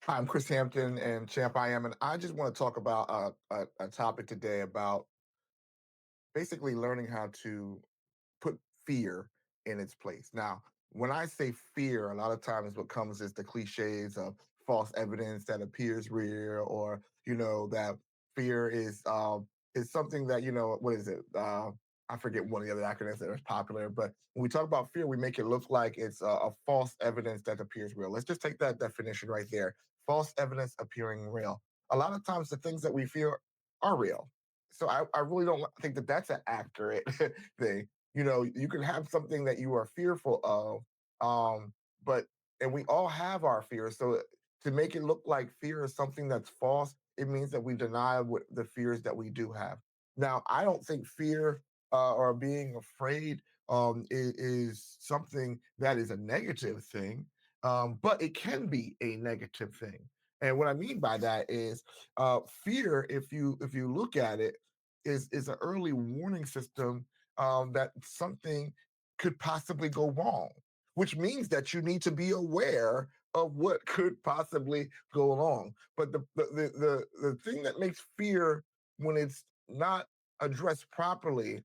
Hi, I'm Chris Hampton and Champ I am, and I just want to talk about a topic today about basically learning how to put fear in its place. Now, when I say fear, a lot of times what comes is the cliches of false evidence that appears real, or that fear is something that what is it? I forget one of the other acronyms that are popular, but when we talk about fear, we make it look like it's a false evidence that appears real. Let's just take that definition right there: false evidence appearing real. A lot of times, the things that we fear are real. So I really don't think that that's an accurate thing. You can have something that you are fearful of, but and we all have our fears. So to make it look like fear is something that's false, it means that we deny what the fears that we do have. Now, I don't think fear or being afraid is something that is a negative thing, but it can be a negative thing. And what I mean by that is fear. If you look at it, is an early warning system that something could possibly go wrong, which means that you need to be aware of what could possibly go wrong. But the thing that makes fear, when it's not addressed properly,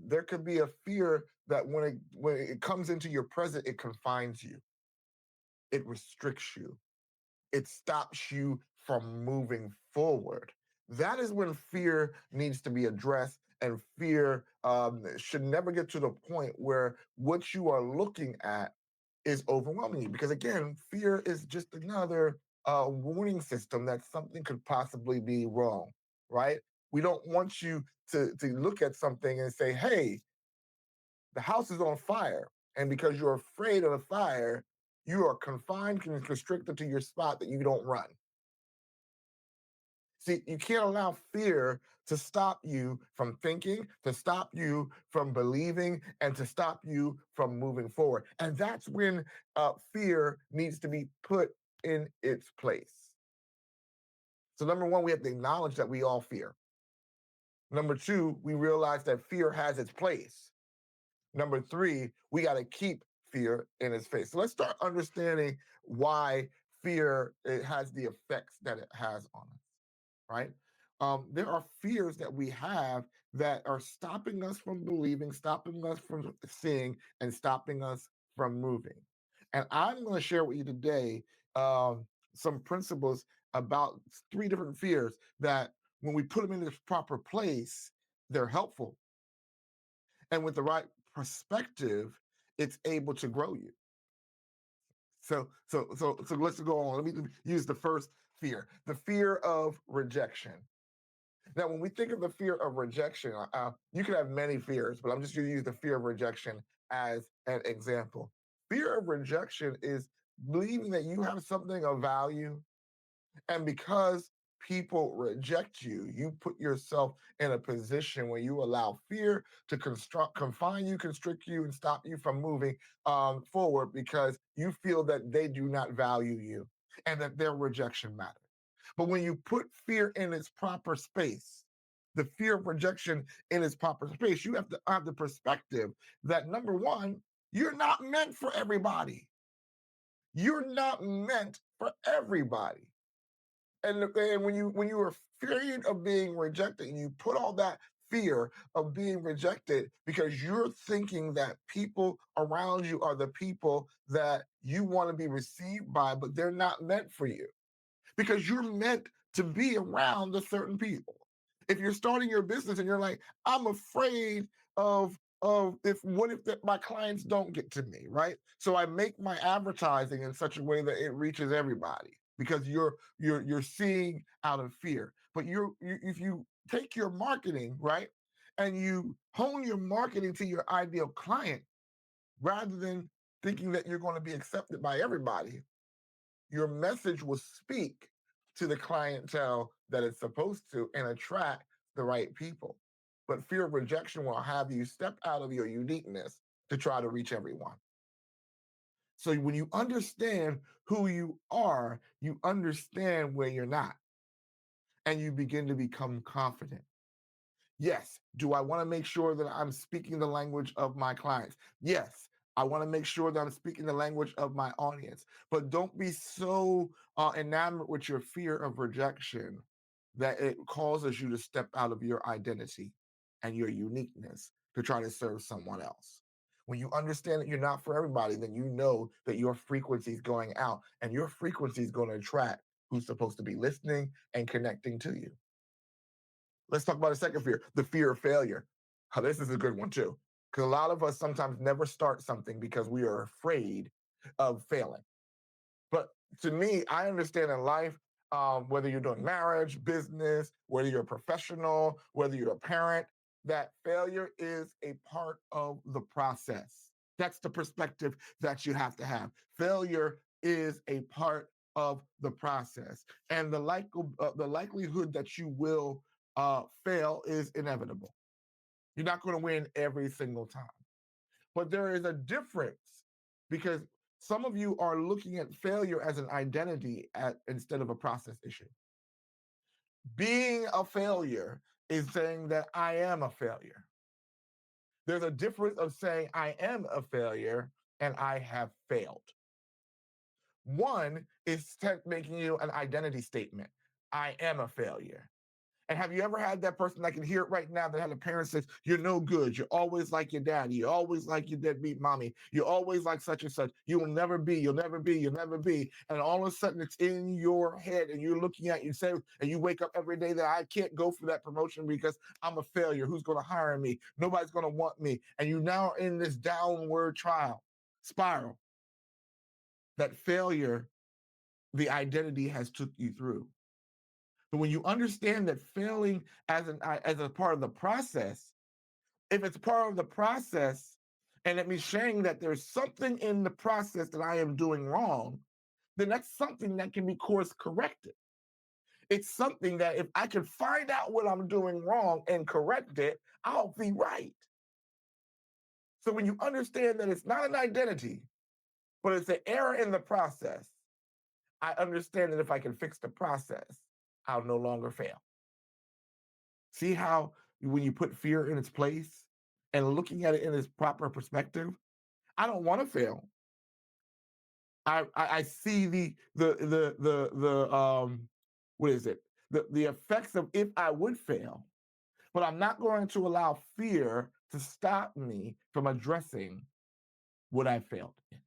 there could be a fear that when it comes into your present, it confines you, it restricts you, it stops you from moving forward. That is when fear needs to be addressed, and fear should never get to the point where what you are looking at is overwhelming you. Because again, fear is just another warning system that something could possibly be wrong, right? We don't want you to look at something and say, hey, the house is on fire. And because you're afraid of the fire, you are confined and constricted to your spot that you don't run. See, you can't allow fear to stop you from thinking, to stop you from believing, and to stop you from moving forward. And that's when fear needs to be put in its place. So, number one, we have to acknowledge that we all fear. Number two, we realize that fear has its place. Number three, we got to keep fear in its face. So let's start understanding why fear it has the effects that it has on us, right? There are fears that we have that are stopping us from believing, stopping us from seeing, and stopping us from moving. And I'm going to share with you today some principles about three different fears that, when we put them in this proper place, they're helpful. And with the right perspective, it's able to grow you. So let's go on. Let me use the first fear, the fear of rejection. Now, when we think of the fear of rejection, you can have many fears, but I'm just going to use the fear of rejection as an example. Fear of rejection is believing that you have something of value, and because people reject you, you put yourself in a position where you allow fear to confine you, constrict you, and stop you from moving forward because you feel that they do not value you and that their rejection matters. But when you put fear in its proper space, the fear of rejection in its proper space, you have to have the perspective that, number one, you're not meant for everybody. You're not meant for everybody. And when you are afraid of being rejected, and you put all that fear of being rejected because you're thinking that people around you are the people that you want to be received by, but they're not meant for you because you're meant to be around the certain people. If you're starting your business and you're like, I'm afraid of if what if my clients don't get to me, right? So I make my advertising in such a way that it reaches everybody because you're seeing out of fear. But if you take your marketing, right, and you hone your marketing to your ideal client rather than thinking that you're going to be accepted by everybody, your message will speak to the clientele that it's supposed to and attract the right people. But fear of rejection will have you step out of your uniqueness to try to reach everyone. So when you understand who you are, you understand where you're not, and you begin to become confident. Yes. Do I want to make sure that I'm speaking the language of my clients? Yes. I want to make sure that I'm speaking the language of my audience. But don't be so enamored with your fear of rejection that it causes you to step out of your identity and your uniqueness to try to serve someone else. When you understand that you're not for everybody, then you know that your frequency is going out and your frequency is going to attract who's supposed to be listening and connecting to you. Let's talk about a second fear, the fear of failure. This is a good one too. Because a lot of us sometimes never start something because we are afraid of failing. But to me, I understand in life, whether you're doing marriage, business, whether you're a professional, whether you're a parent, that failure is a part of the process. That's the perspective that you have to have. Failure is a part of the process, and the likelihood that you will fail is inevitable. You're not going to win every single time. But there is a difference because some of you are looking at failure as an identity instead of a process issue. Being a failure is saying that I am a failure. There's a difference of saying I am a failure and I have failed. One is making you an identity statement. I am a failure. And have you ever had that person, I can hear it right now, that had a parent says, you're no good. You're always like your daddy. You're always like your deadbeat mommy. You're always like such and such. You will never be, you'll never be, you'll never be. And all of a sudden it's in your head and you're looking at yourself and you wake up every day that I can't go for that promotion because I'm a failure. Who's going to hire me? Nobody's going to want me. And you now are in this downward spiral. That failure, the identity has took you through. But when you understand that failing as a part of the process, if it's part of the process, and it means saying that there's something in the process that I am doing wrong, then that's something that can be course corrected. It's something that if I can find out what I'm doing wrong and correct it, I'll be right. So when you understand that it's not an identity, but it's an error in the process, I understand that if I can fix the process, I'll no longer fail. See how when you put fear in its place and looking at it in its proper perspective, I don't want to fail. I see the what is it? The effects of if I would fail, but I'm not going to allow fear to stop me from addressing what I failed in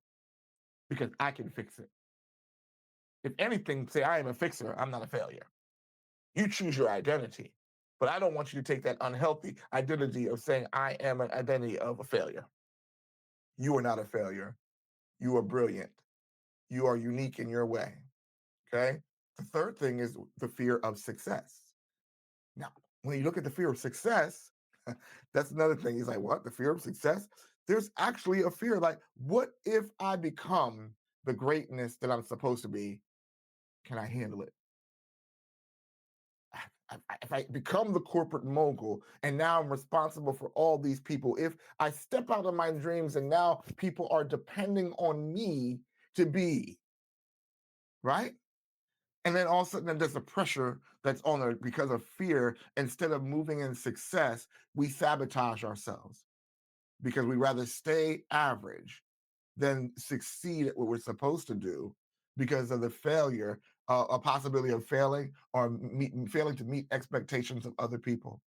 because I can fix it. If anything, say I am a fixer, I'm not a failure. You choose your identity. But I don't want you to take that unhealthy identity of saying I am an identity of a failure. You are not a failure. You are brilliant. You are unique in your way. Okay. The third thing is the fear of success. Now, when you look at the fear of success, that's another thing. He's like, what? The fear of success? There's actually a fear like, what if I become the greatness that I'm supposed to be? Can I handle it? If I become the corporate mogul and now I'm responsible for all these people, if I step out of my dreams and now people are depending on me to be, right? And then all of a sudden there's a pressure that's on there because of fear. Instead of moving in success, we sabotage ourselves because we rather stay average than succeed at what we're supposed to do because of the failure, a possibility of failing or failing to meet expectations of other people.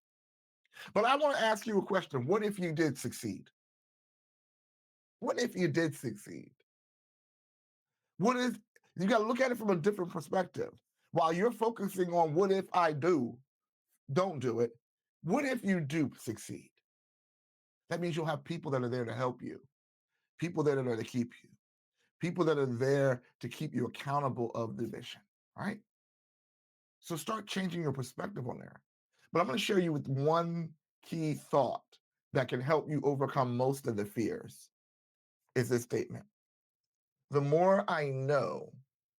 But I want to ask you a question. What if you did succeed? What if you did succeed? What if you got to look at it from a different perspective? While you're focusing on what if I don't do it. What if you do succeed? That means you'll have people that are there to help you, people that are there to keep you, people that are there to keep you accountable of the vision, right? So start changing your perspective on there. But I'm going to share you with one key thought that can help you overcome most of the fears is this statement. The more I know,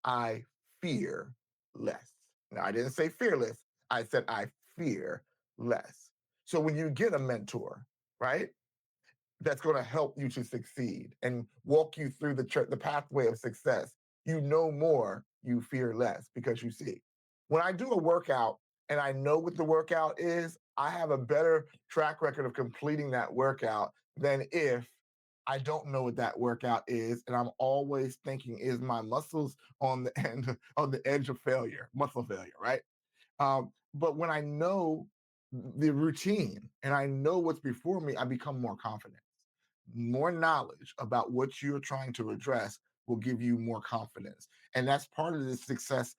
I fear less. Now, I didn't say fearless. I said I fear less. So when you get a mentor, right, that's going to help you to succeed and walk you through the pathway of success, you know more, you fear less because you see. When I do a workout and I know what the workout is, I have a better track record of completing that workout than if I don't know what that workout is, and I'm always thinking, is my muscles on the end on the edge of failure, muscle failure, right? But when I know the routine and I know what's before me, I become more confident. More knowledge about what you're trying to address will give you more confidence. And that's part of the success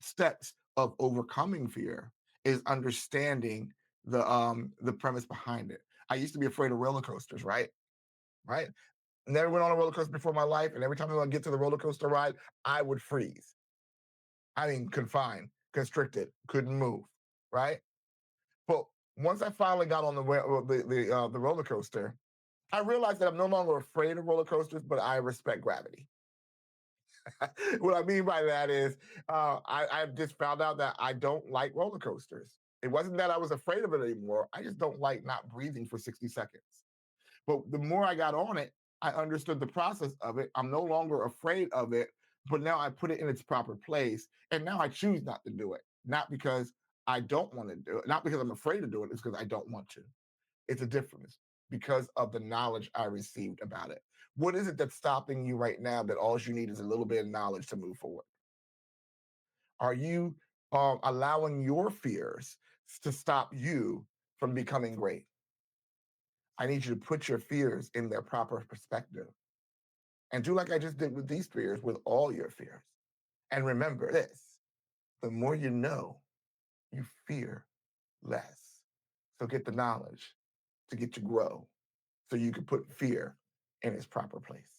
steps of overcoming fear is understanding the premise behind it. I used to be afraid of roller coasters, right? Right. Never went on a roller coaster before in my life. And every time I would get to the roller coaster ride, I would freeze. I mean, confined, constricted, couldn't move. Right. But once I finally got on the roller coaster, I realized that I'm no longer afraid of roller coasters, but I respect gravity. What I mean by that is, I just found out that I don't like roller coasters. It wasn't that I was afraid of it anymore. I just don't like not breathing for 60 seconds. But the more I got on it, I understood the process of it. I'm no longer afraid of it, but now I put it in its proper place. And now I choose not to do it. Not because I don't want to do it, not because I'm afraid to do it, it's because I don't want to. It's a difference because of the knowledge I received about it. What is it that's stopping you right now that all you need is a little bit of knowledge to move forward? Are you allowing your fears to stop you from becoming great? I need you to put your fears in their proper perspective and do like I just did with these fears, with all your fears. And remember this, the more you know, you fear less. So get the knowledge to get you grow so you can put fear in its proper place.